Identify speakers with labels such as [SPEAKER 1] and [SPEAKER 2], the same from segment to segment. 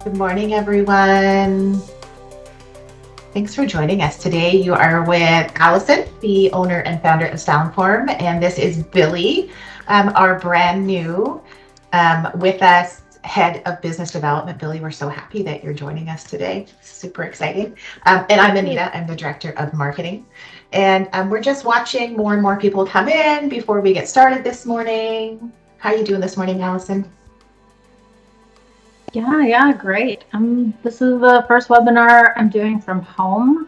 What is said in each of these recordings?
[SPEAKER 1] Good morning, everyone. Thanks for joining us today. You are with Allison, the owner and founder of Soundform, and this is Billy, our brand new with us head of business development. Billy, we're so happy that you're joining us today. Super exciting. And I'm Anita. I'm the director of marketing. And we're just watching more and more people come in before we get started this morning. How are you doing this morning, Allison?
[SPEAKER 2] Yeah, great. This is the first webinar I'm doing from home,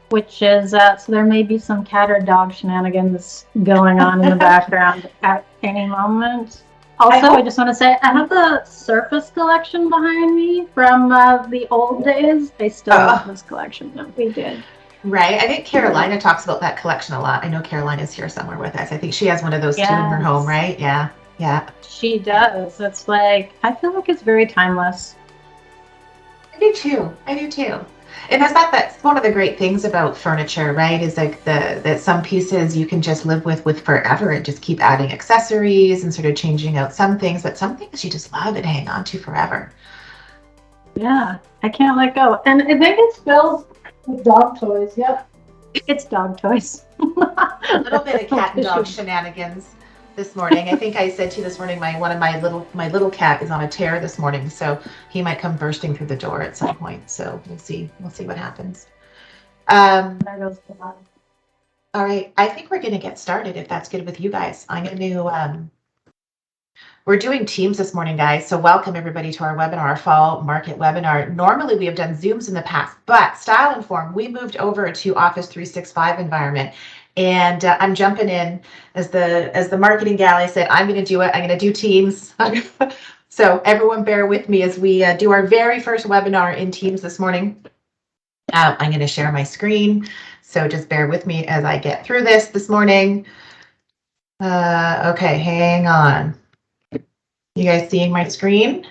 [SPEAKER 2] which is so there may be some cat or dog shenanigans going on in the background at any moment.
[SPEAKER 1] I
[SPEAKER 2] Also, I
[SPEAKER 1] hope.
[SPEAKER 2] just want to say I have the Surface collection behind me from the old days. I still love
[SPEAKER 1] Uh,
[SPEAKER 2] this collection that we did.
[SPEAKER 1] Right. I think Carolina talks about that collection a lot. I know Carolina's here somewhere with us. I think she has one of those too in her home,
[SPEAKER 2] Yes,
[SPEAKER 1] right? Yeah. Yeah.
[SPEAKER 2] she does. It's like I feel like it's very timeless.
[SPEAKER 1] I do too. I do too. And that's one of the great things about furniture, right? Is like the that some pieces you can just live with forever and just keep adding accessories and sort of changing out some things, but some things you just love and hang on to forever.
[SPEAKER 2] Yeah, I can't let go. And I think it's filled with dog toys. Yep. It's dog toys.
[SPEAKER 1] A little bit of cat and dog
[SPEAKER 2] Tissue.
[SPEAKER 1] shenanigans this morning. I think I said to you this morning, my one of my little cat is on a tear this morning, so he might come bursting through the door at some point. So we'll see. We'll see what happens. Um,
[SPEAKER 2] There goes the dog.
[SPEAKER 1] all right, I think we're going to get started if that's good with you guys. I'm going to. We're doing Teams this morning, guys. So welcome everybody to our webinar, our fall market webinar. Normally we have done Zooms in the past, but Style Inform, we moved over to Office 365 environment. And I'm jumping in as the marketing gal. I said, I'm going to do it. I'm going to do Teams. So everyone bear with me as we do our very first webinar in Teams this morning. I'm going to share my screen. So just bear with me as I get through this morning. Okay, hang on. You guys seeing my screen?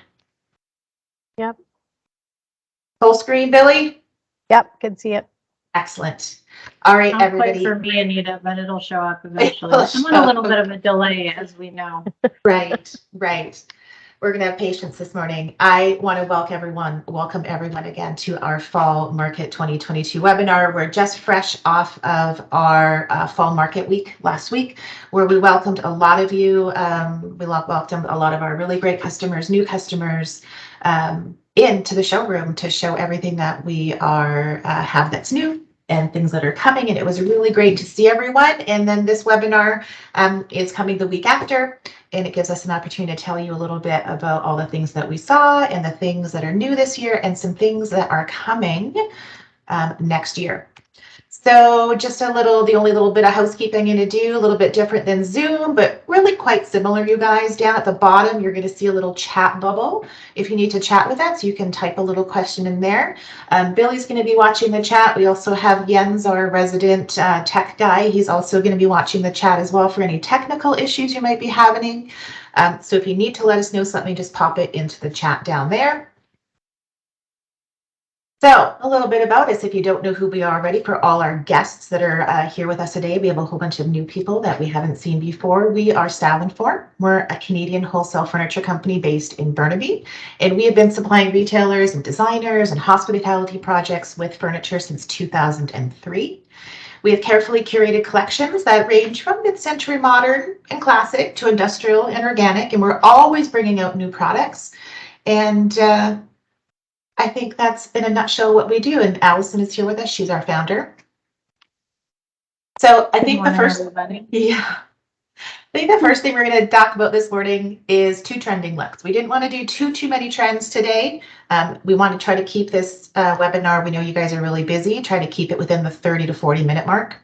[SPEAKER 2] Yep.
[SPEAKER 1] Full screen, Billy?
[SPEAKER 3] Yep, can see it.
[SPEAKER 1] Excellent. All right,
[SPEAKER 2] Not quite for
[SPEAKER 1] everybody.
[SPEAKER 2] me, Anita, but it'll show up eventually.
[SPEAKER 1] It'll
[SPEAKER 2] I'm on a
[SPEAKER 1] show.
[SPEAKER 2] little bit of a delay, as we know.
[SPEAKER 1] Right, right. We're going to have patience this morning. I want to welcome everyone again to our Fall Market 2022 webinar. We're just fresh off of our Fall Market Week last week, where we welcomed a lot of you. We welcomed a lot of our really great customers, new customers, into the showroom to show everything that we have that's new and things that are coming. And it was really great to see everyone. And then this webinar is coming the week after. And it gives us an opportunity to tell you a little bit about all the things that we saw and the things that are new this year and some things that are coming next year. So just the only little bit of housekeeping I'm going to do, a little bit different than Zoom, but really quite similar, you guys. Down at the bottom, you're going to see a little chat bubble. If you need to chat with us, you can type a little question in there. Billy's going to be watching the chat. We also have Jens, our resident tech guy. He's also going to be watching the chat as well for any technical issues you might be having. So if you need to let us know something, just pop it into the chat down there. So a little bit about us, if you don't know who we are already, for all our guests that are here with us today. We have a whole bunch of new people that we haven't seen before. We are Style Inform. We're a Canadian wholesale furniture company based in Burnaby, and we have been supplying retailers and designers and hospitality projects with furniture since 2003. We have carefully curated collections that range from mid-century modern and classic to industrial and organic, and we're always bringing out new products. And I think that's in a nutshell what we do. And Allison is here with us. She's our founder. So I
[SPEAKER 2] Good
[SPEAKER 1] think the
[SPEAKER 2] morning,
[SPEAKER 1] first,
[SPEAKER 2] everybody.
[SPEAKER 1] yeah, I think the first thing we're going to talk about this morning is 2 trending looks. We didn't want to do too many trends today. We want to try to keep this webinar. We know you guys are really busy. Try to keep it within the 30 to 40 minute mark.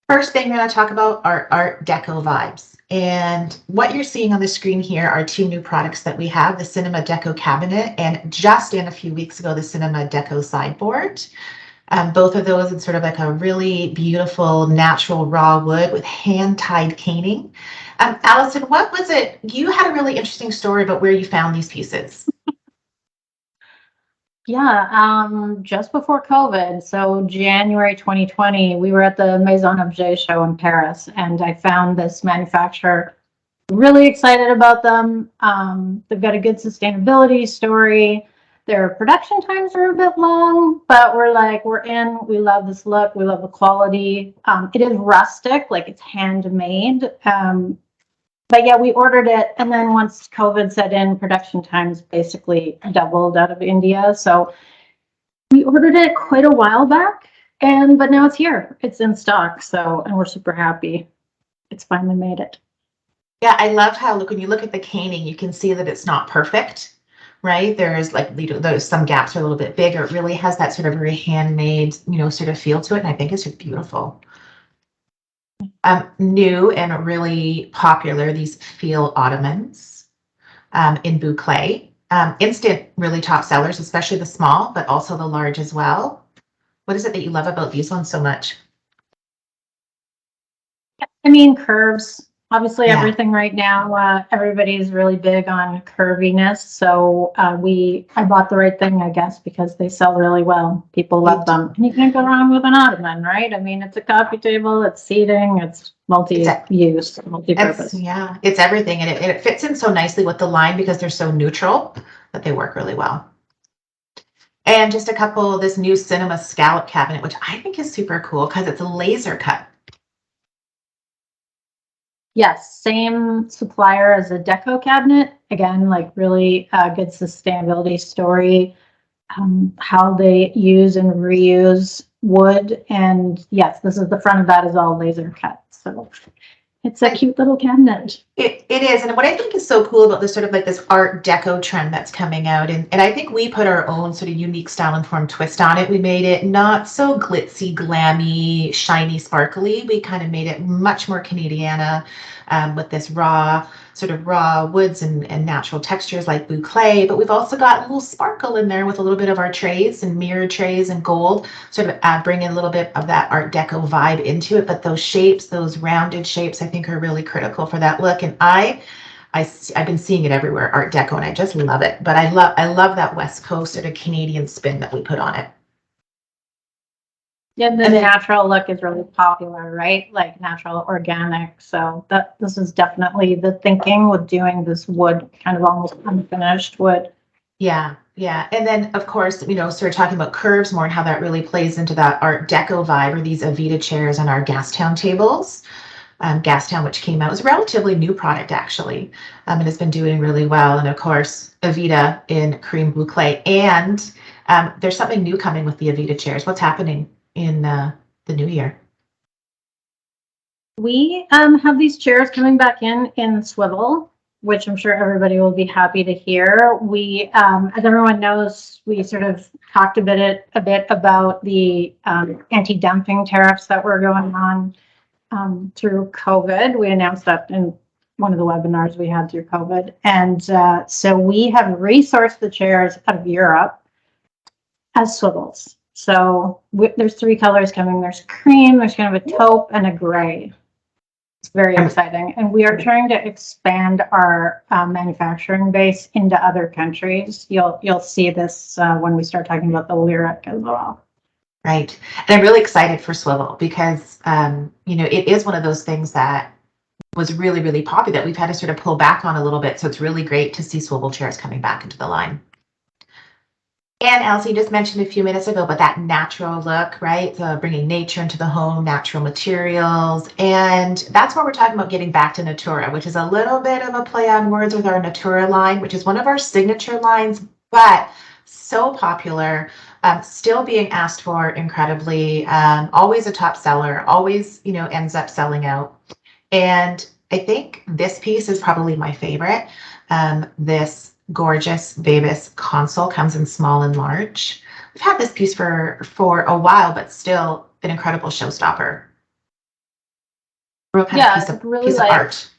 [SPEAKER 1] First thing we're going to talk about are Art Deco vibes. And what you're seeing on the screen here are 2 new products that we have, the Cinema Deco cabinet, and just in a few weeks ago, the Cinema Deco sideboard. Both of those in sort of like a really beautiful natural raw wood with hand-tied caning. Allison, what was it? You had a really interesting story about where you found these pieces.
[SPEAKER 2] Yeah, just before COVID, so January 2020, we were at the Maison Objet show in Paris, and I found this manufacturer Really excited about them. They've got a good sustainability story. Their production times are a bit long, but we're in. We love this look. We love the quality. It is rustic, like it's handmade. But yeah, we ordered it, and then once COVID set in, production times basically doubled out of India. So we ordered it quite a while back, but now it's here. It's in stock. So, and we're super happy. It's finally made it.
[SPEAKER 1] Yeah, I love how, look, when you look at the caning, you can see that it's not perfect, right? There's like, those some gaps are a little bit bigger. It really has that sort of very handmade, sort of feel to it. And I think it's just beautiful. New and really popular, these Feel Ottomans in boucle. Instant, really top sellers, especially the small, but also the large as well. What is it that you love about these ones so much?
[SPEAKER 2] I mean, curves. Obviously,
[SPEAKER 1] Yeah.
[SPEAKER 2] everything right now, everybody's really big on curviness. So I bought the right thing, I guess, because they sell really well. People love them. And you can't go wrong with an ottoman, right? I mean, it's a coffee table, it's seating, it's multi-use, multi-purpose.
[SPEAKER 1] Yeah, it's everything. And it fits in so nicely with the line because they're so neutral that they work really well. And just a couple of this new cinema scallop cabinet, which I think is super cool because it's a laser cut.
[SPEAKER 2] Yes, same supplier as a deco cabinet. Again, like really good sustainability story. How they use and reuse wood. And yes, this is the front of that is all laser cut. So it's a cute little cabinet.
[SPEAKER 1] It is. And what I think is so cool about this sort of like this art deco trend that's coming out, and I think we put our own sort of unique style and form twist on it. We made it not so glitzy, glammy, shiny, sparkly. We kind of made it much more Canadiana with this sort of raw woods and natural textures like boucle. But we've also got a little sparkle in there with a little bit of our trays and mirrored trays and gold, sort of bring in a little bit of that art deco vibe into it. But those shapes, those rounded shapes, I think are really critical for that look. And I've been seeing it everywhere, art deco, and I just love it. But I love that West Coast sort of Canadian spin that we put on it.
[SPEAKER 2] Yeah, the natural look is really popular, right? Like natural, organic. So this is definitely the thinking with doing this wood, kind of almost unfinished wood.
[SPEAKER 1] Yeah, yeah. And then, of course, sort of talking about curves more and how that really plays into that art deco vibe, or these Avita chairs on our Gastown tables. Gastown, which came out, it was a relatively new product actually, and has been doing really well. And of course, Avita in cream boucle. And there's something new coming with the Avita chairs. What's happening in the new year?
[SPEAKER 2] We have these chairs coming back in swivel, which I'm sure everybody will be happy to hear. We, as everyone knows, we sort of talked a bit about the anti-dumping tariffs that were going on through COVID. We announced that in one of the webinars we had through COVID. And so we have resourced the chairs out of Europe as swivels. So there's 3 colors coming. There's cream, there's kind of a taupe, and a gray. It's very exciting. And we are trying to expand our manufacturing base into other countries. You'll see this when we start talking about the Lyric as well.
[SPEAKER 1] Right. And I'm really excited for swivel because, it is one of those things that was really, really popular that we've had to sort of pull back on a little bit. So it's really great to see swivel chairs coming back into the line. And Elsie just mentioned a few minutes ago, but that natural look, right? So bringing nature into the home, natural materials. And that's where we're talking about getting back to Natura, which is a little bit of a play on words with our Natura line, which is one of our signature lines, but so popular, still being asked for incredibly, always a top seller, always, ends up selling out. And I think this piece is probably my favorite. This gorgeous Babus console comes in small and large. We've had this piece for a while, but still an incredible showstopper.
[SPEAKER 2] Yeah, it's really
[SPEAKER 1] piece of art.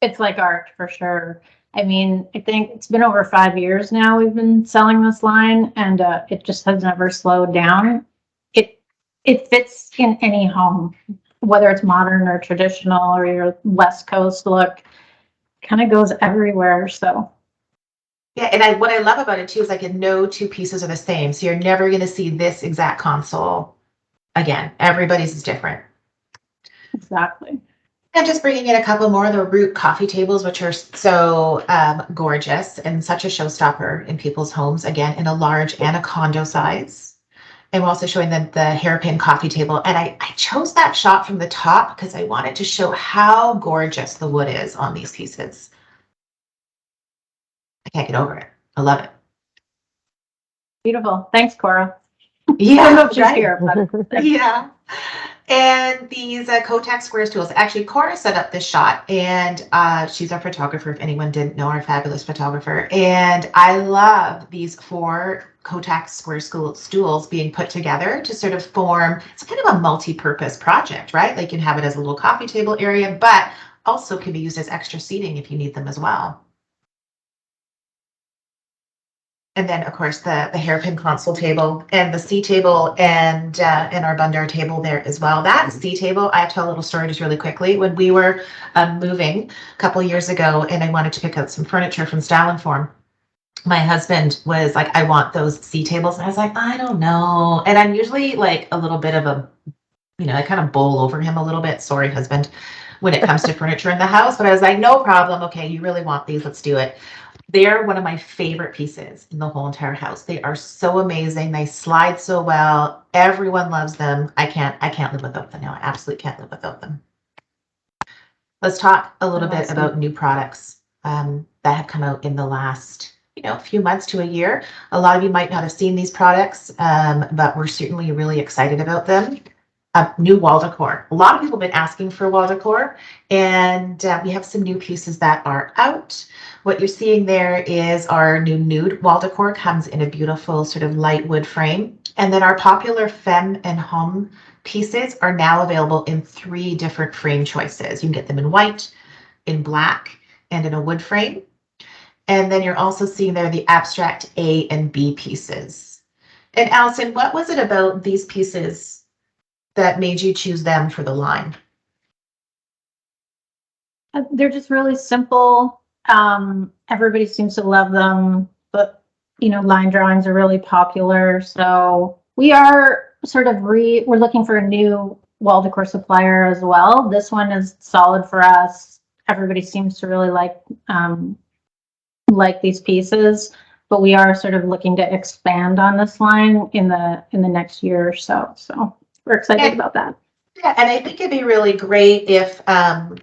[SPEAKER 2] It's like art for sure. I mean, I think it's been over 5 years now we've been selling this line, and it just has never slowed down. It fits in any home, whether it's modern or traditional or your West Coast look, kind of goes everywhere. So
[SPEAKER 1] yeah, and what I love about it too is like no 2 pieces are the same. So you're never going to see this exact console again. Everybody's is different.
[SPEAKER 2] Exactly.
[SPEAKER 1] And just bringing in a couple more of the root coffee tables, which are so gorgeous and such a showstopper in people's homes, again, in a large and a condo size. And we're also showing them the hairpin coffee table. And I chose that shot from the top because I wanted to show how gorgeous the wood is on these pieces. I can't get over it. I love it.
[SPEAKER 2] Beautiful. Thanks, Cora.
[SPEAKER 1] Yeah,
[SPEAKER 2] I don't know if she's
[SPEAKER 1] right?
[SPEAKER 2] here, but
[SPEAKER 1] Yeah. And these Kotak Squares tools. Actually, Cora set up this shot, and she's our photographer, if anyone didn't know, our fabulous photographer. And I love these 4 Kotak Square stools being put together to sort of form, it's kind of a multi-purpose project, right? Like you can have it as a little coffee table area, but also can be used as extra seating if you need them as well. And then, of course, the hairpin console table and the C table and our Bundar table there as well. That C table, I have to tell a little story just really quickly. When we were moving a couple of years ago and I wanted to pick up some furniture from Style and Form, my husband was like, I want those C tables. And I was like, I don't know. And I'm usually like a little bit of a, I kind of bowl over him a little bit. Sorry, husband, when it comes to furniture in the house. But I was like, no problem. Okay, you really want these. Let's do it. They're one of my favorite pieces in the whole entire house. They are so amazing. They slide so well. Everyone loves them. I can't live without them now. I absolutely can't live without them. Let's talk a little bit about new products that have come out in the last, few months to a year. A lot of you might not have seen these products, but we're certainly really excited about them. New wall decor. A lot of people have been asking for wall decor, and we have some new pieces that are out. What you're seeing there is our new nude wall decor. Comes in a beautiful sort of light wood frame. And then our popular femme and home pieces are now available in 3 different frame choices. You can get them in white, in black, and in a wood frame. And then you're also seeing there the abstract A and B pieces. And Allison, what was it about these pieces that made you choose them for the line?
[SPEAKER 2] they're just really simple. Everybody seems to love them, but line drawings are really popular. So we are sort of we're looking for a new wall decor supplier as well. This one is solid for us. Everybody seems to really like these pieces, but we are sort of looking to expand on this line in the next year or so. So we're excited about that.
[SPEAKER 1] Yeah, and I think it'd be really great if,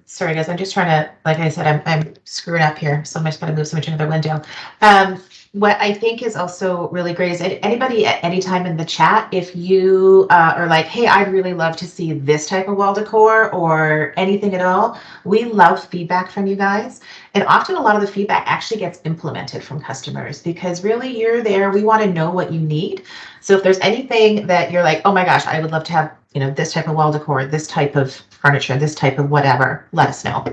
[SPEAKER 1] sorry guys, I'm just trying to, like I said, I'm screwing up here, so I'm just gonna move so much into the window. What I think is also really great is anybody at any time in the chat, if you are like, hey, I'd really love to see this type of wall decor or anything at all, we love feedback from you guys. And often a lot of the feedback actually gets implemented from customers because really you're there, we want to know what you need. So if there's anything that you're like, oh my gosh, I would love to have, this type of wall decor, this type of furniture, this type of whatever, let us know.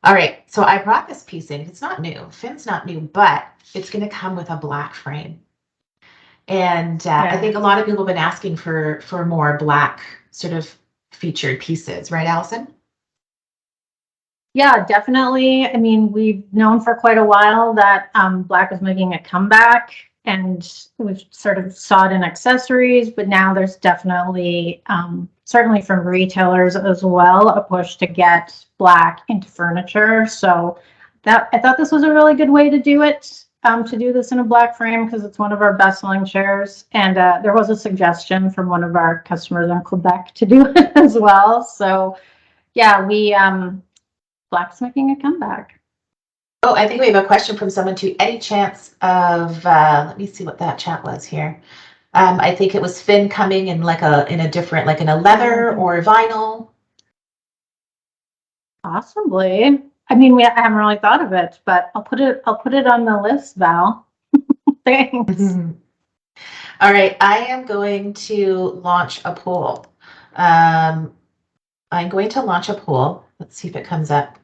[SPEAKER 1] All right, so I brought this piece in. It's not new. Finn's not new, but it's going to come with a black frame. And I think a lot of people have been asking for more black sort of featured pieces, right, Allison?
[SPEAKER 2] Yeah, definitely. I mean, we've known for quite a while that black was making a comeback, and we've sort of sought in accessories, but now there's definitely, certainly from retailers as well, a push to get black into furniture. So I thought this was a really good way to do it, to do this in a black frame because it's one of our best-selling chairs. And there was a suggestion from one of our customers in Quebec to do it as well. So yeah, black's making a comeback.
[SPEAKER 1] Oh, I think we have a question from someone too. Any chance of, let me see what that chat was here. I think it was Finn coming in in a different, like in a leather or vinyl.
[SPEAKER 2] Possibly. I mean, I haven't really thought of it, but I'll put it on the list, Val. Thanks.
[SPEAKER 1] All right, I am going to launch a poll. I'm going to launch a poll. Let's see if it comes up.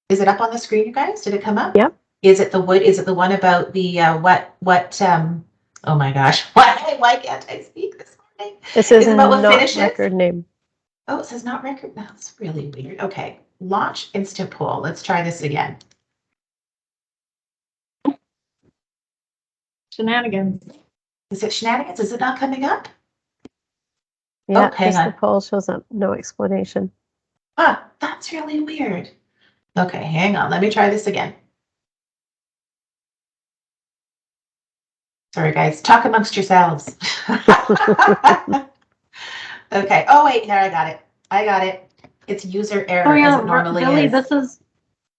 [SPEAKER 1] Is it up on the screen, you guys? Did it come up?
[SPEAKER 3] Yep.
[SPEAKER 1] Is it the wood? Is it the one about the oh my gosh, why can't I speak this morning?
[SPEAKER 3] This is
[SPEAKER 1] about what
[SPEAKER 3] not
[SPEAKER 1] finishes?
[SPEAKER 3] record name.
[SPEAKER 1] Oh, it says not record. That's really weird. Okay, launch instant poll. Let's try this again.
[SPEAKER 2] Shenanigans.
[SPEAKER 1] Is it shenanigans? Is it not coming up?
[SPEAKER 3] Yeah,
[SPEAKER 1] Oh, hang
[SPEAKER 3] just the
[SPEAKER 1] on.
[SPEAKER 3] poll shows up. No explanation.
[SPEAKER 1] Ah, that's really weird. Okay, hang on. Let me try this again. Sorry, guys. Talk amongst yourselves. Okay. Oh, wait. Here, I got it. I got it. It's user
[SPEAKER 2] Oh
[SPEAKER 1] error, as
[SPEAKER 2] yeah,
[SPEAKER 1] it normally
[SPEAKER 2] Billy,
[SPEAKER 1] is.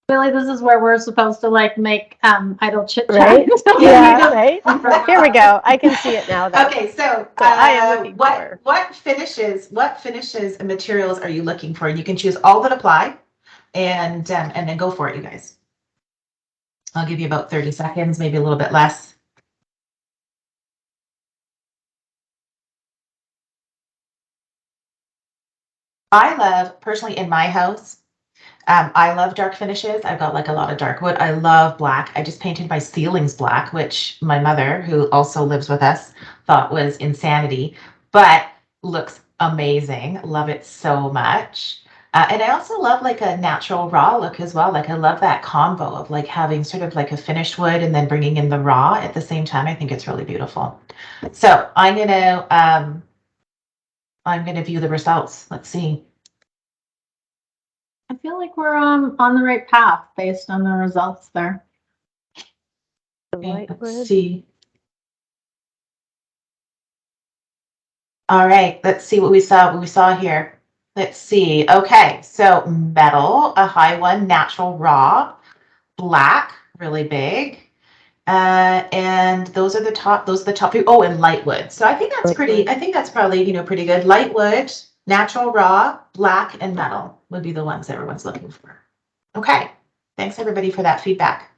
[SPEAKER 2] Billy, this is where we're supposed to like make idle chit chat.
[SPEAKER 3] Right? Yeah, right.
[SPEAKER 2] Right.
[SPEAKER 3] Here we go. I can see it now, though.
[SPEAKER 1] Okay, so
[SPEAKER 3] I am looking for.
[SPEAKER 1] what finishes and materials are you looking for? You can choose all that apply, and then go for it, you guys. I'll give you about 30 seconds, maybe a little bit less. I love, personally in my house, I love dark finishes. I've got like a lot of dark wood. I love black. I just painted my ceilings black, which my mother, who also lives with us, thought was insanity, but looks amazing. Love it so much. And I also love like a natural raw look as well. Like I love that combo of like having sort of like a finished wood and then bringing in the raw at the same time. I think it's really beautiful. So I'm gonna view the results. Let's see.
[SPEAKER 2] I feel like we're on the right path based on the results there.
[SPEAKER 3] The light
[SPEAKER 1] Let's
[SPEAKER 3] wood.
[SPEAKER 1] see. All right, let's see what we saw here. Let's see. Okay, so metal, a high one, natural raw, black, really big. And those are the top three. Oh, and light wood. So I think that's pretty, I think that's probably, pretty good. Light wood, natural raw, black, and metal would be the ones everyone's looking for. Okay. Thanks everybody for that feedback.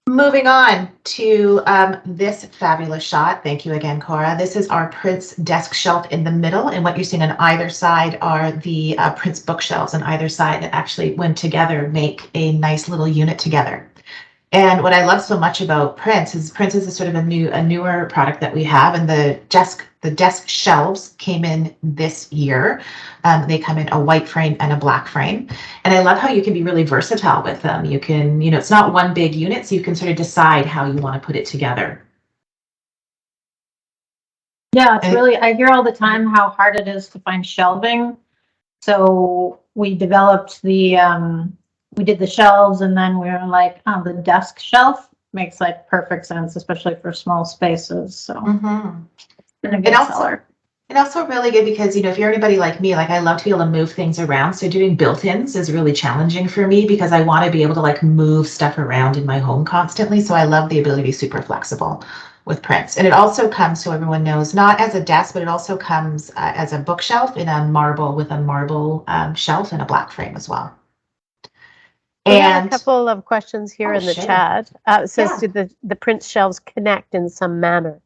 [SPEAKER 1] Moving on to this fabulous shot. Thank you again, Cora. This is our Prince desk shelf in the middle, and what you're seeing on either side are the Prince bookshelves on either side that actually, when together, make a nice little unit together. And what I love so much about Prince is a sort of a newer product that we have, and the desk shelves came in this year. They come in a white frame and a black frame, and I love how you can be really versatile with them. You can, it's not one big unit, so you can sort of decide how you want to put it together.
[SPEAKER 2] Yeah, it's really, I hear all the time how hard it is to find shelving. So we developed we did the shelves, and then we were like, oh, the desk shelf makes like perfect sense, especially for small spaces. So it's been a good seller.
[SPEAKER 1] And also really good because, if you're anybody like me, like I love to be able to move things around. So doing built-ins is really challenging for me because I want to be able to like move stuff around in my home constantly. So I love the ability to be super flexible with Prince. And it also comes, so everyone knows, not as a desk, but it also comes as a bookshelf with a marble shelf and a black frame as well.
[SPEAKER 3] We have a couple of questions here in the chat. It says,
[SPEAKER 1] Yeah.
[SPEAKER 3] do the Prince shelves connect in some manner?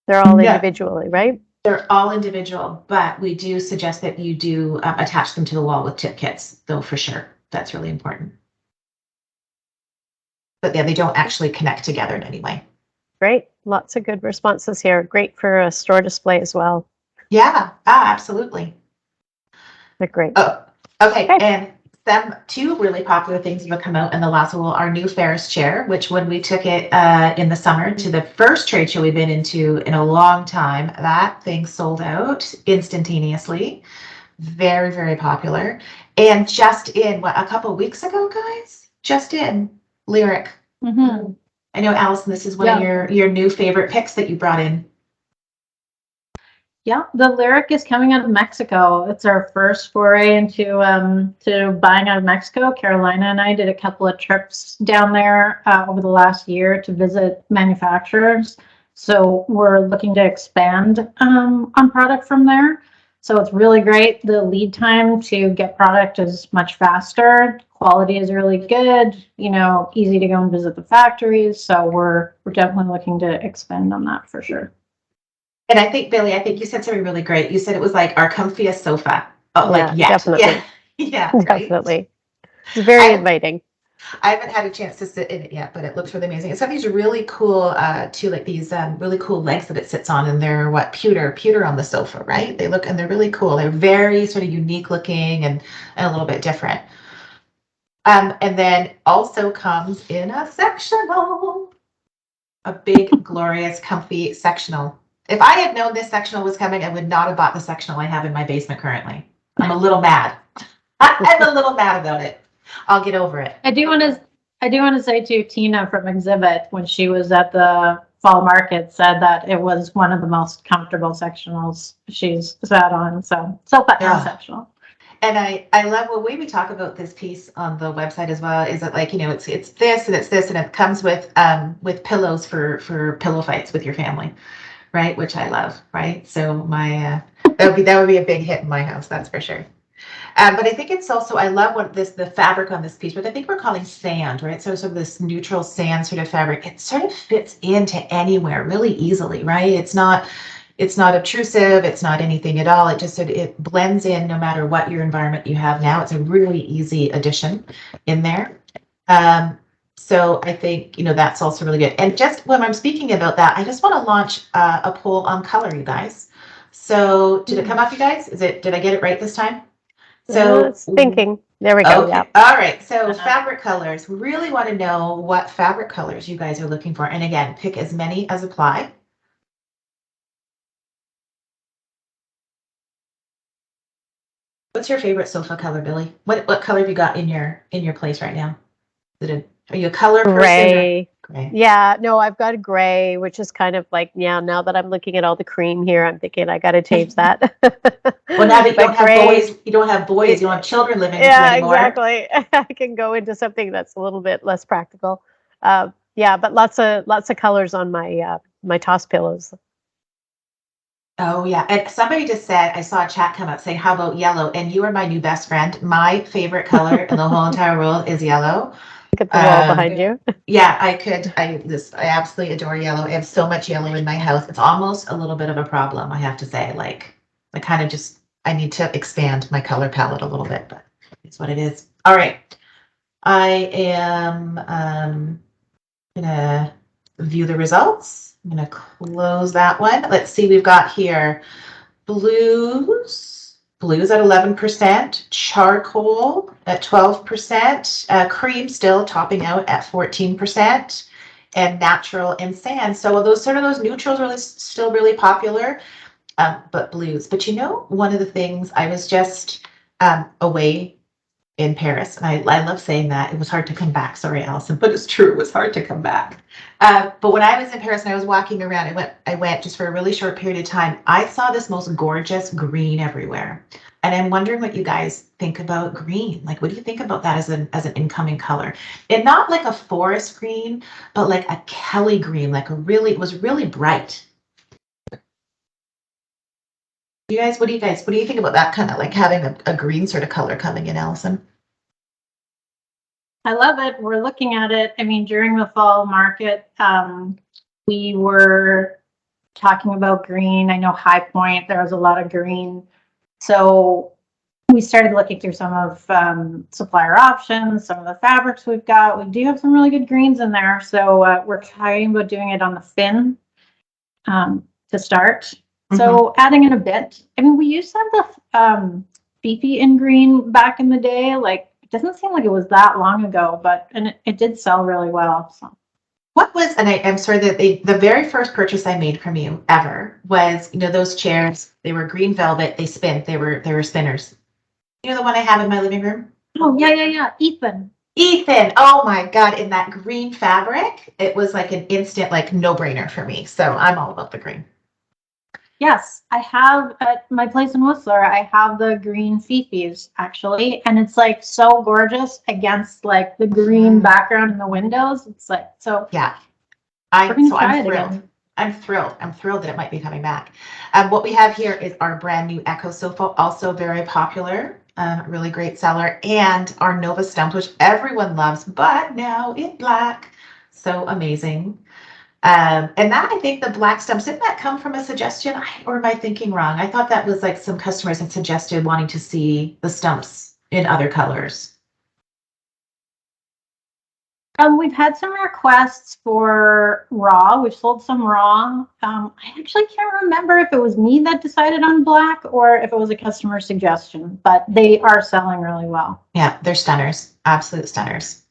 [SPEAKER 3] They're all individually, right?
[SPEAKER 1] They're all individual, but we do suggest that you do attach them to the wall with tip kits, though, for sure. That's really important. But yeah, they don't actually connect together in any way.
[SPEAKER 3] Great. Lots of good responses here. Great for a store display as well.
[SPEAKER 1] Yeah, absolutely.
[SPEAKER 3] They're great.
[SPEAKER 1] Oh, okay. And two really popular things that have come out in the last while, our new Ferris chair, which when we took it in the summer to the first trade show we've been into in a long time, that thing sold out instantaneously. Very, very popular. And just in, a couple of weeks ago, guys? Just in Lyric. I know, Allison, this is one of your new favorite picks that you brought in.
[SPEAKER 2] Yeah, the Lyric is coming out of Mexico. It's our first foray into to buying out of Mexico. Carolina and I did a couple of trips down there over the last year to visit manufacturers. So we're looking to expand on product from there. So it's really great. The lead time to get product is much faster. Quality is really good. Easy to go and visit the factories. So we're definitely looking to expand on that for sure.
[SPEAKER 1] And I think, Billy, you said something really great. You said it was like our comfiest sofa. Oh,
[SPEAKER 3] definitely.
[SPEAKER 1] Yeah,
[SPEAKER 3] definitely. It's very inviting.
[SPEAKER 1] I haven't had a chance to sit in it yet, but it looks really amazing. It's got these really cool, these really cool legs that it sits on, and they're pewter on the sofa, right? They're really cool. They're very sort of unique looking and a little bit different. And then also comes in a sectional, a big, glorious, comfy sectional. If I had known this sectional was coming, I would not have bought the sectional I have in my basement currently. I'm a little mad. I'm a little mad about it. I'll get over it.
[SPEAKER 2] I do want to say too, Tina from Exhibit, when she was at the fall market, said that it was one of the most comfortable sectionals she's sat on. So far,
[SPEAKER 1] Yeah.
[SPEAKER 2] sectional.
[SPEAKER 1] And I love the way we talk about this piece on the website as well, is that, like, you know, it's this and it's this, and it comes with pillows for pillow fights with your family, right? Which I love, right? So my that would be a big hit in my house, that's for sure. But I think it's also, I love what the fabric on this piece, but I think we're calling sand, right? So sort of this neutral sand sort of fabric. It sort of fits into anywhere really easily, right? It's not obtrusive. It's not anything at all. It just it blends in no matter what your environment you have now. It's a really easy addition in there. So I think, you know, that's also really good. And just when I'm speaking about that, I just want to launch a poll on color, you guys. So did it come up, you guys? Did I get it right this time? So
[SPEAKER 3] it's thinking. There we go.
[SPEAKER 1] okay.
[SPEAKER 3] Yeah.
[SPEAKER 1] All right. So
[SPEAKER 2] Uh-huh.
[SPEAKER 1] fabric colors. We really want to know what fabric colors you guys are looking for. And again, pick as many as apply. What's your favorite sofa color, Billy? What color have you got in your place right now? Are you a color person?
[SPEAKER 3] Gray.
[SPEAKER 1] Gray.
[SPEAKER 3] Yeah, no, I've got a gray, which is kind of like, yeah, now that I'm looking at all the cream here, I'm thinking I got to change that.
[SPEAKER 1] Well, now that you
[SPEAKER 3] But
[SPEAKER 1] don't have
[SPEAKER 3] gray-
[SPEAKER 1] boys, you don't have children living with you
[SPEAKER 3] Yeah,
[SPEAKER 1] anymore.
[SPEAKER 3] exactly. I can go into something that's a little bit less practical. Yeah, but lots of colors on my my toss pillows.
[SPEAKER 1] Oh yeah, and somebody just said, I saw a chat come up saying, "How about yellow?" And you are my new best friend. My favorite color in the whole entire world is yellow.
[SPEAKER 3] Look at the wall behind you.
[SPEAKER 1] Yeah, I absolutely adore yellow. I have so much yellow in my house. It's almost a little bit of a problem, I have to say. Like, I need to expand my color palette a little bit, but it's what it is. All right. I am gonna view the results. I'm gonna close that one. Let's see, we've got here blues at 11%, charcoal at 12%, cream still topping out at 14%, and natural and sand. So those neutrals are still really popular, but blues. But you know, one of the things, I was just away in Paris, and I love saying that. It was hard to come back. Sorry, Allison, but it's true. It was hard to come back. But when I was in Paris and I was walking around, I went just for a really short period of time. I saw this most gorgeous green everywhere, and I'm wondering what you guys think about green. Like, what do you think about that as an incoming color? And not like a forest green, but like a Kelly green, like it was really bright. What do you think about that kind of like having a green sort of color coming in, Allison?
[SPEAKER 2] I love it. We're looking at it. I mean, during the fall market, we were talking about green. I know High Point, there was a lot of green. So we started looking through some of supplier options, some of the fabrics we've got. We do have some really good greens in there. So we're talking about doing it on the fin to start. So adding in a bit. I mean, we used to have the Fifi in green back in the day. Like, it doesn't seem like it was that long ago, but it did sell really well. So.
[SPEAKER 1] What was, and I'm sorry that the very first purchase I made from you ever was, you know, those chairs. They were green velvet. They spin. They were spinners. You know the one I have in my living room?
[SPEAKER 2] Oh yeah. Ethan.
[SPEAKER 1] Oh my God! In that green fabric, it was like an instant, like, no-brainer for me. So I'm all about the green.
[SPEAKER 2] Yes, I have at my place in Whistler. I have the green Fifis actually, and it's like so gorgeous against like the green background in the windows. It's like so.
[SPEAKER 1] Yeah,
[SPEAKER 2] we're gonna try
[SPEAKER 1] I'm
[SPEAKER 2] it
[SPEAKER 1] thrilled.
[SPEAKER 2] again.
[SPEAKER 1] I'm thrilled that it might be coming back. What we have here is our brand new Echo Sofa, also very popular, really great seller, and our Nova Stump, which everyone loves, but now in black. So amazing. And that, I think the black stumps, didn't that come from a suggestion, or am I thinking wrong? I thought that was like some customers had suggested wanting to see the stumps in other colors.
[SPEAKER 2] We've had some requests for raw. We've sold some raw. I actually can't remember if it was me that decided on black or if it was a customer suggestion, but they are selling really well.
[SPEAKER 1] Yeah, they're stunners, absolute stunners.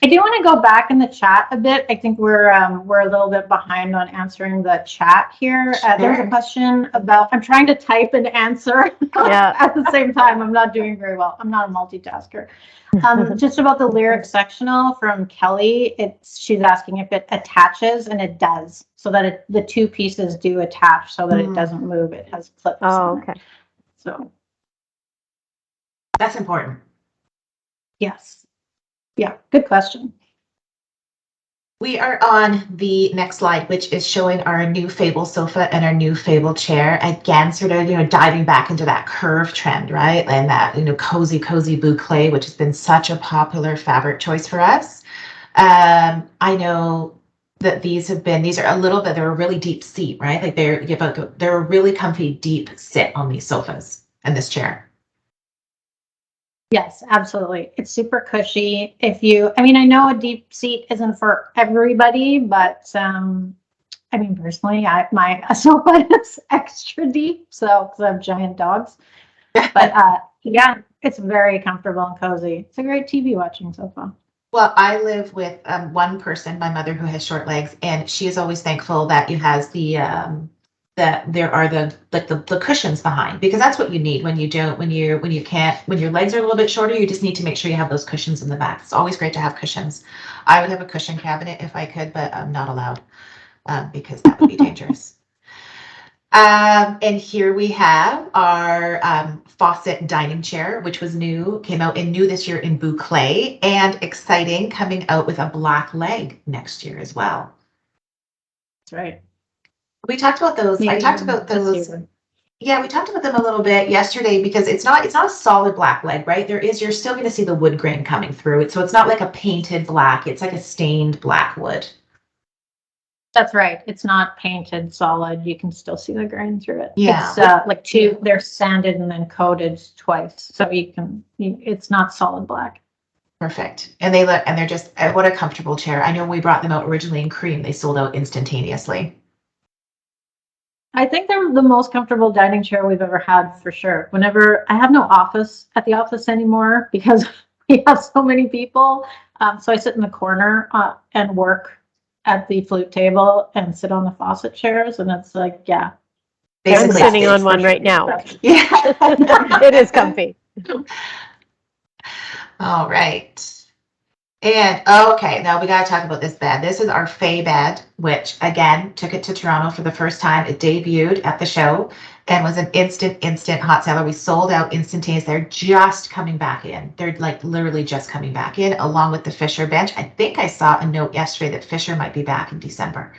[SPEAKER 2] I do want to go back in the chat a bit. I think we're a little bit behind on answering the chat here. There was a
[SPEAKER 1] Sure.
[SPEAKER 2] question about. I'm trying to type and answer
[SPEAKER 3] Yeah.
[SPEAKER 2] at the same time. I'm not doing very well. I'm not a multitasker. Just about the lyric sectional from Kelly. She's asking if it attaches, and it does, so that the two pieces do attach, so that it doesn't move. It has clips.
[SPEAKER 3] Oh,
[SPEAKER 2] on
[SPEAKER 3] okay.
[SPEAKER 2] it. So
[SPEAKER 1] That's important.
[SPEAKER 2] yes, yeah, good question.
[SPEAKER 1] We are on the next slide, which is showing our new Fable sofa and our new Fable chair. Again, sort of, diving back into that curve trend, right? And that, cozy boucle, which has been such a popular fabric choice for us. I know that these are a little bit, they're a really deep seat, right? Like they're a really comfy, deep sit on these sofas and this chair.
[SPEAKER 2] Yes, absolutely. It's super cushy. I know a deep seat isn't for everybody, but personally, my sofa is extra deep, so because I have giant dogs. But yeah, it's very comfortable and cozy. It's a great TV watching sofa.
[SPEAKER 1] Well, I live with one person, my mother, who has short legs, and she is always thankful that it has that there are the cushions behind, because that's what you need when you can't, when your legs are a little bit shorter. You just need to make sure you have those cushions in the back. It's always great to have cushions. I would have a cushion cabinet if I could, but I'm not allowed because that would be dangerous. And here we have our faucet dining chair, which was came out new this year in boucle, and exciting, coming out with a black leg next year as well.
[SPEAKER 2] That's right.
[SPEAKER 1] We talked about those. I talked about those. Yeah, we talked about them a little bit yesterday, because it's not a solid black leg, right? You're still going to see the wood grain coming through it. So it's not like a painted black, it's like a stained black wood.
[SPEAKER 2] That's right. It's not painted solid. You can still see the grain through it.
[SPEAKER 1] Yeah.
[SPEAKER 2] It's they're sanded and then coated twice. So it's not solid black.
[SPEAKER 1] Perfect. And they're just, what a comfortable chair. I know we brought them out originally in cream. They sold out instantaneously.
[SPEAKER 2] I think they're the most comfortable dining chair we've ever had, for sure. Whenever I have no office at the office anymore because we have so many people. So I sit in the corner and work at the flute table and sit on the faucet chairs. And it's like, yeah.
[SPEAKER 3] I'm sitting on one right now.
[SPEAKER 1] Yeah.
[SPEAKER 3] It is comfy.
[SPEAKER 1] All right. And okay, now we got to talk about this bed. This is our Faye bed, which again took it to Toronto for the first time. It debuted at the show and was an instant hot seller. We sold out instantaneous. They're just coming back in. They're like literally just coming back in, along with the Fisher bench. I think I saw a note yesterday that Fisher might be back in December.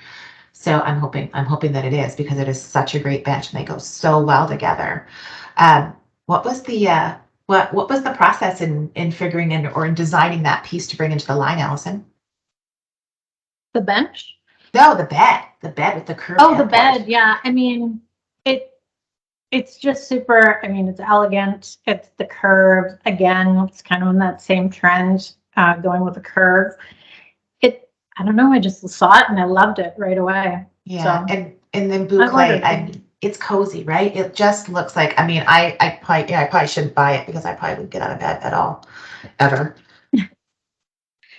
[SPEAKER 1] So I'm hoping that it is, because it is such a great bench and they go so well together. What was the process in figuring or in designing that piece to bring into the line, Allison?
[SPEAKER 2] The bench?
[SPEAKER 1] No, the bed with the curved.
[SPEAKER 2] Oh, the bed. Yeah. It's just super. It's elegant. It's the curve. Again, it's kind of in that same trend, going with the curve. I don't know. I just saw it and I loved it right away.
[SPEAKER 1] Yeah.
[SPEAKER 2] So,
[SPEAKER 1] and then boucle. It's cozy, right? It just looks like, I probably shouldn't buy it because I probably wouldn't get out of bed at all, ever. Okay.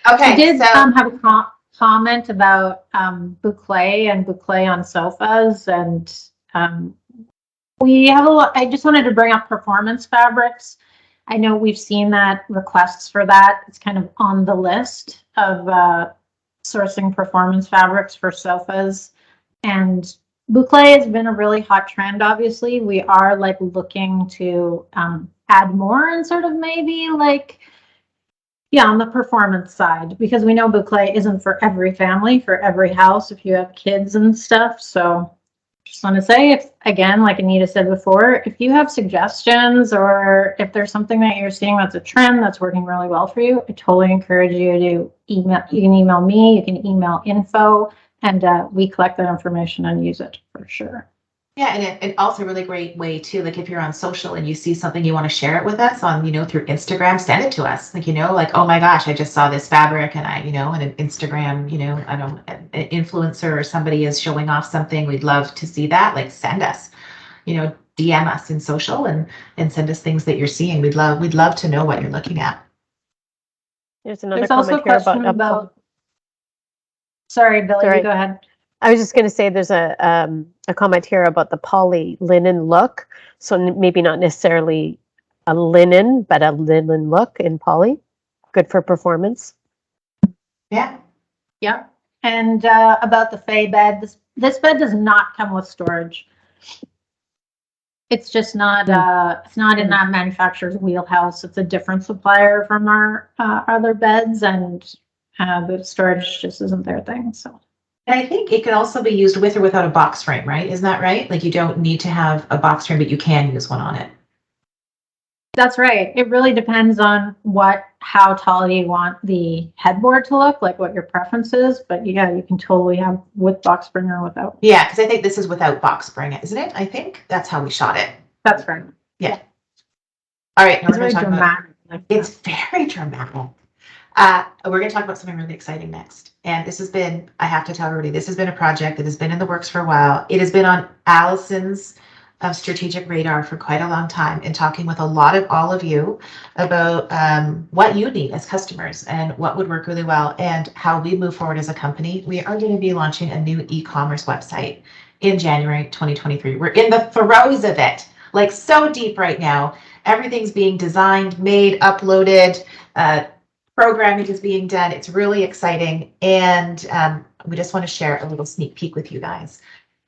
[SPEAKER 2] I did have a comment about boucle and boucle on sofas, and we have a lot. I just wanted to bring up performance fabrics. I know we've seen that requests for that. It's kind of on the list of sourcing performance fabrics for sofas, and boucle has been a really hot trend. Obviously, we are looking to add more and sort of maybe on the performance side, because we know boucle isn't for every family, for every house, if you have kids and stuff. So just want to say, if again, like Anita said before, if you have suggestions or if there's something that you're seeing that's a trend that's working really well for you, I totally encourage you to email. You can email me, you can email info, and we collect that information and use it for sure.
[SPEAKER 1] Yeah, and also a really great way too, if you're on social and you see something, you want to share it with us on, through Instagram, send it to us. Oh my gosh, I just saw this fabric, and and an Instagram, I don't, an influencer or somebody is showing off something. We'd love to see that. Send us, DM us in social and send us things that you're seeing. We'd love to know what you're looking at.
[SPEAKER 3] There's another
[SPEAKER 2] There's also a
[SPEAKER 3] comment here
[SPEAKER 2] question
[SPEAKER 3] about,
[SPEAKER 2] about, sorry, Billy,
[SPEAKER 3] Sorry.
[SPEAKER 2] you go ahead.
[SPEAKER 3] I was just going to say there's a comment here about the poly linen look. So maybe not necessarily a linen, but a linen look in poly. Good for performance.
[SPEAKER 1] Yeah.
[SPEAKER 2] Yeah. And about the Fay bed, this bed does not come with storage. It's just not, it's not in that manufacturer's wheelhouse. It's a different supplier from our other beds, and the storage just isn't their thing, so.
[SPEAKER 1] And I think it can also be used with or without a box frame, right? Isn't that right? Like you don't need to have a box frame, but you can use one on it.
[SPEAKER 2] That's right. It really depends on how tall you want the headboard to look, like what your preference is. But yeah, you can totally have with box spring or without.
[SPEAKER 1] Yeah, because I think this is without box spring, isn't it? I think that's how we shot it.
[SPEAKER 2] That's right.
[SPEAKER 1] Yeah. All right. Now
[SPEAKER 2] It's
[SPEAKER 1] we're
[SPEAKER 2] very
[SPEAKER 1] going to talk about.
[SPEAKER 2] dramatic.
[SPEAKER 1] It's very dramatic. We're going to talk about something really exciting next. And this has been, I have to tell everybody, this has been a project that has been in the works for a while. It has been on Allison's strategic radar for quite a long time, and talking with a lot of all of you about what you need as customers and what would work really well and how we move forward as a company. We are going to be launching a new e-commerce website in January 2023. We're in the throes of it, like so deep right now. Everything's being designed, made, uploaded, programming is being done. It's really exciting. And we just want to share a little sneak peek with you guys.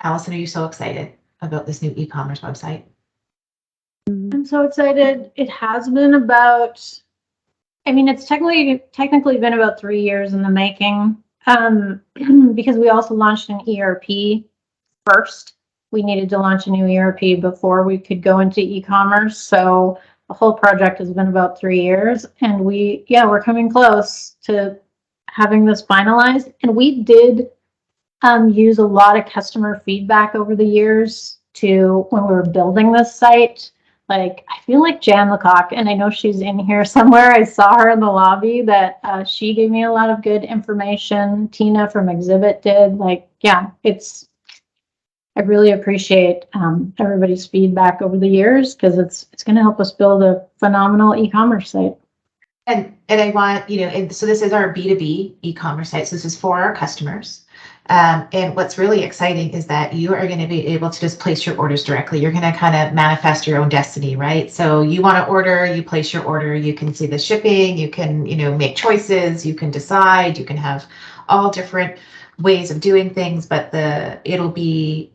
[SPEAKER 1] Allison, are you so excited about this new e-commerce website?
[SPEAKER 2] I'm so excited. It has been about, I mean, it's technically been about 3 years in the making, because we also launched an ERP first. We needed to launch a new ERP before we could go into e-commerce. So the whole project has been about 3 years, and we're coming close to having this finalized. And we did use a lot of customer feedback over the years when we were building this site. Like, I feel like Jan Lecoq, and I know she's in here somewhere. I saw her in the lobby, that she gave me a lot of good information. Tina from Exhibit did. Like, yeah, I really appreciate everybody's feedback over the years, because it's going to help us build a phenomenal e-commerce site.
[SPEAKER 1] And I want, and so this is our B2B e-commerce site. So this is for our customers. And what's really exciting is that you are going to be able to just place your orders directly. You're going to kind of manifest your own destiny, right? So you want to order, you place your order, you can see the shipping, you can, make choices, you can decide, you can have all different ways of doing things, but it'll be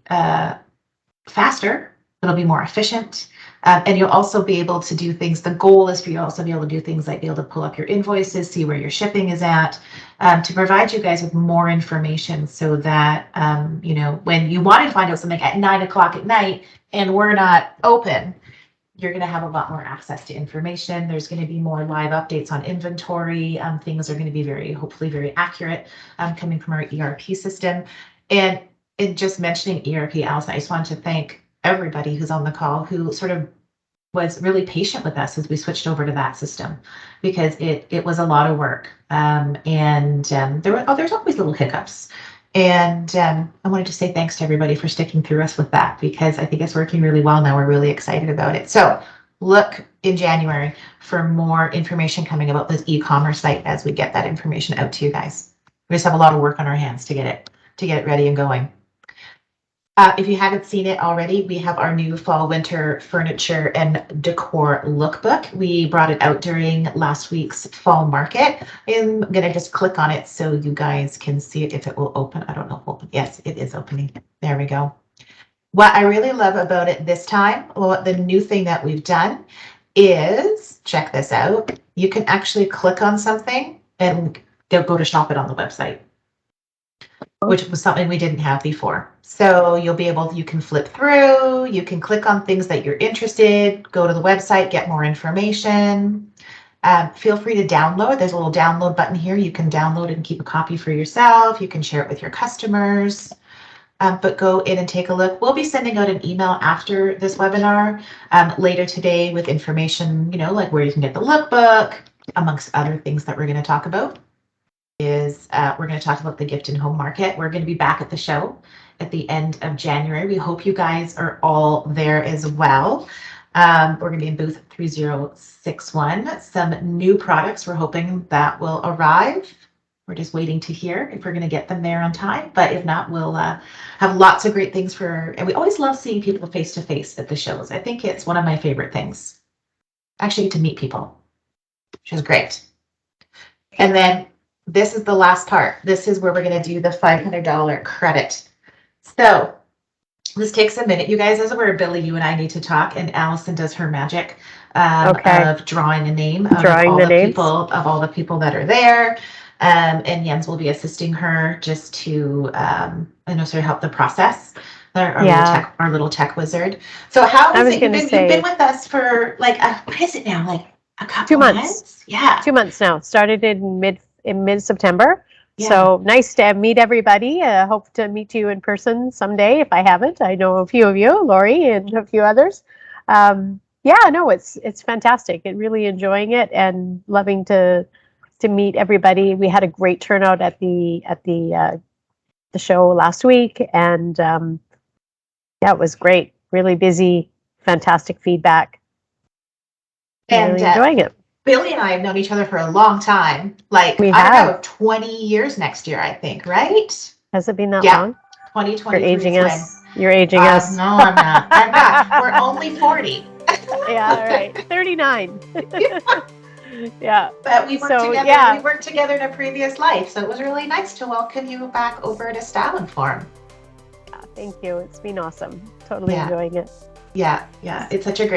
[SPEAKER 1] faster, it'll be more efficient. And you'll also be able to do things. The goal is for you also be able to do things like be able to pull up your invoices, see where your shipping is at, to provide you guys with more information, so that, when you want to find out something at 9 o'clock at night and we're not open, you're going to have a lot more access to information. There's going to be more live updates on inventory. Things are going to be hopefully very accurate, coming from our ERP system. And in just mentioning ERP, Allison, I just wanted to thank everybody who's on the call who sort of was really patient with us as we switched over to that system, because it was a lot of work. There's always little hiccups. And I wanted to say thanks to everybody for sticking through us with that, because I think it's working really well now. We're really excited about it. So look in January for more information coming about this e-commerce site as we get that information out to you guys. We just have a lot of work on our hands to get it ready and going. If you haven't seen it already, we have our new fall winter furniture and decor lookbook. We brought it out during last week's fall market. I'm going to just click on it so you guys can see it, if it will open. I don't know if it'll open. Yes, it is opening. There we go. What I really love about it this time, the new thing that we've done is, check this out. You can actually click on something and they'll go to shop it on the website, which was something we didn't have before. So you can flip through, you can click on things that you're interested, go to the website, get more information. Feel free to download. There's a little download button here. You can download and keep a copy for yourself. You can share it with your customers. But go in and take a look. We'll be sending out an email after this webinar later today with information, like where you can get the lookbook, amongst other things that we're going to talk about. We're going to talk about the gift and home market. We're going to be back at the show at the end of January. We hope you guys are all there as well. We're going to be in booth 3061. Some new products we're hoping that will arrive. We're just waiting to hear if we're going to get them there on time. But if not, we'll have lots of great things for, and we always love seeing people face to face at the shows. I think it's one of my favorite things. Actually, to meet people, which is great. And then this is the last part. This is where we're going to do the $500 credit. So this takes a minute, you guys. As we're Billy, you and I need to talk, and Allison does her magic of drawing a name of all the people that are there. And Jens will be assisting her just to, sort of help the process. Our little tech wizard. So how is it? You've been with us for like, what is it now? Like a couple
[SPEAKER 3] 2 months.
[SPEAKER 1] Yeah.
[SPEAKER 3] 2 months now. Started in mid-September.
[SPEAKER 1] Yeah.
[SPEAKER 3] So nice to meet everybody. Hope to meet you in person someday if I haven't. I know a few of you, Lori and a few others. It's fantastic. And really enjoying it and loving to meet everybody. We had a great turnout at the show last week, and it was great. Really busy, fantastic feedback.
[SPEAKER 1] And
[SPEAKER 3] really enjoying it.
[SPEAKER 1] Billy and I have known each other for a long time. Like,
[SPEAKER 3] we
[SPEAKER 1] have 20 years next year, I think, right?
[SPEAKER 3] Has it been that long?
[SPEAKER 1] 2023.
[SPEAKER 3] You're aging us. You're aging us.
[SPEAKER 1] No, I'm not. I'm not. We're only 40.
[SPEAKER 3] Yeah, all right. 39. Yeah.
[SPEAKER 1] But we worked together.
[SPEAKER 3] Yeah.
[SPEAKER 1] We worked together in a previous life, so it was really nice to welcome you back over to Style Inform.
[SPEAKER 3] Yeah, thank you. It's been awesome. Totally enjoying it.
[SPEAKER 1] Yeah. It's such a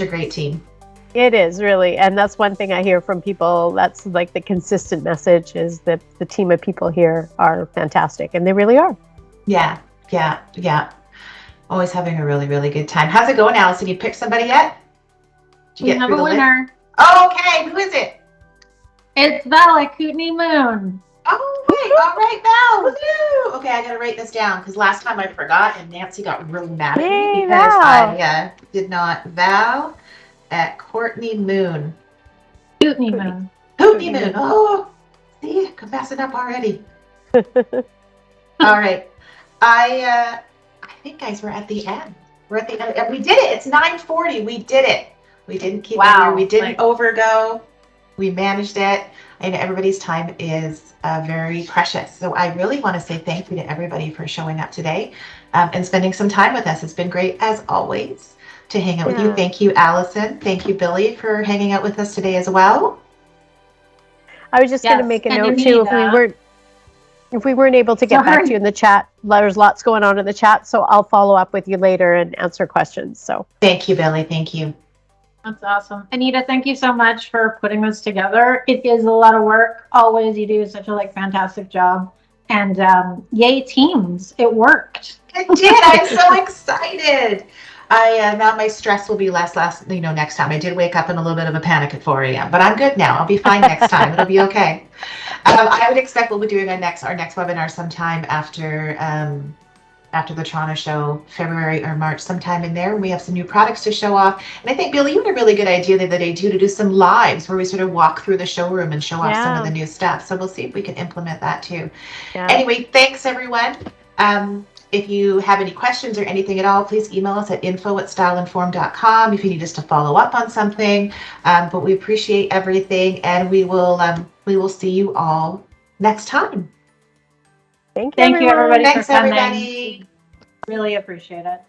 [SPEAKER 1] great team.
[SPEAKER 3] It is really, and that's one thing I hear from people. That's like the consistent message is that the team of people here are fantastic, and they really are. Yeah.
[SPEAKER 1] Always having a really, really good time. How's it going, Allison? You picked somebody yet?
[SPEAKER 2] Did you get through the winner? List?
[SPEAKER 1] Oh, okay. Who is it?
[SPEAKER 2] It's Val at Kootenai Moon.
[SPEAKER 1] Oh, wait. All right, Val. Woo-hoo. Okay, I got to write this down because last time I forgot and Nancy got really mad at me because I did not. Val at Kootenai Moon.
[SPEAKER 2] Kootenai Moon.
[SPEAKER 1] Oh, see, I'm messing up already. All right. I think, guys, we're at the end. We're at the end. And we did it. It's 9:40. We did it. We didn't keep it here. We didn't overgo. We managed it. And everybody's time is very precious. So I really want to say thank you to everybody for showing up today and spending some time with us. It's been great, as always, to hang out with you. Thank you, Allison. Thank you, Billy, for hanging out with us today as well.
[SPEAKER 3] I was just going to make a note, too, if we weren't able to get back to you in the chat. There's lots going on in the chat, so I'll follow up with you later and answer questions. So
[SPEAKER 1] thank you, Billy. Thank you.
[SPEAKER 2] That's awesome. Anita, thank you so much for putting this together. It is a lot of work. Always, you do such a fantastic job. And yay, teams. It worked.
[SPEAKER 1] It did. I'm so excited. Now my stress will be less next time. I did wake up in a little bit of a panic at 4 a.m., but I'm good now. I'll be fine next time. It'll be okay. I would expect we'll be doing our next webinar sometime after the Toronto show, February or March, sometime in there. We have some new products to show off. And I think, Billy, you had a really good idea the other day, too, to do some lives where we sort of walk through the showroom and show off some of the new stuff. So we'll see if we can implement that, too. Yeah. Anyway, thanks, everyone. If you have any questions or anything at all, please email us at info@styleinform.com if you need us to follow up on something. But we appreciate everything, and we will see you all next time.
[SPEAKER 3] Thank you, everybody.
[SPEAKER 2] Thanks, everybody. Really appreciate it.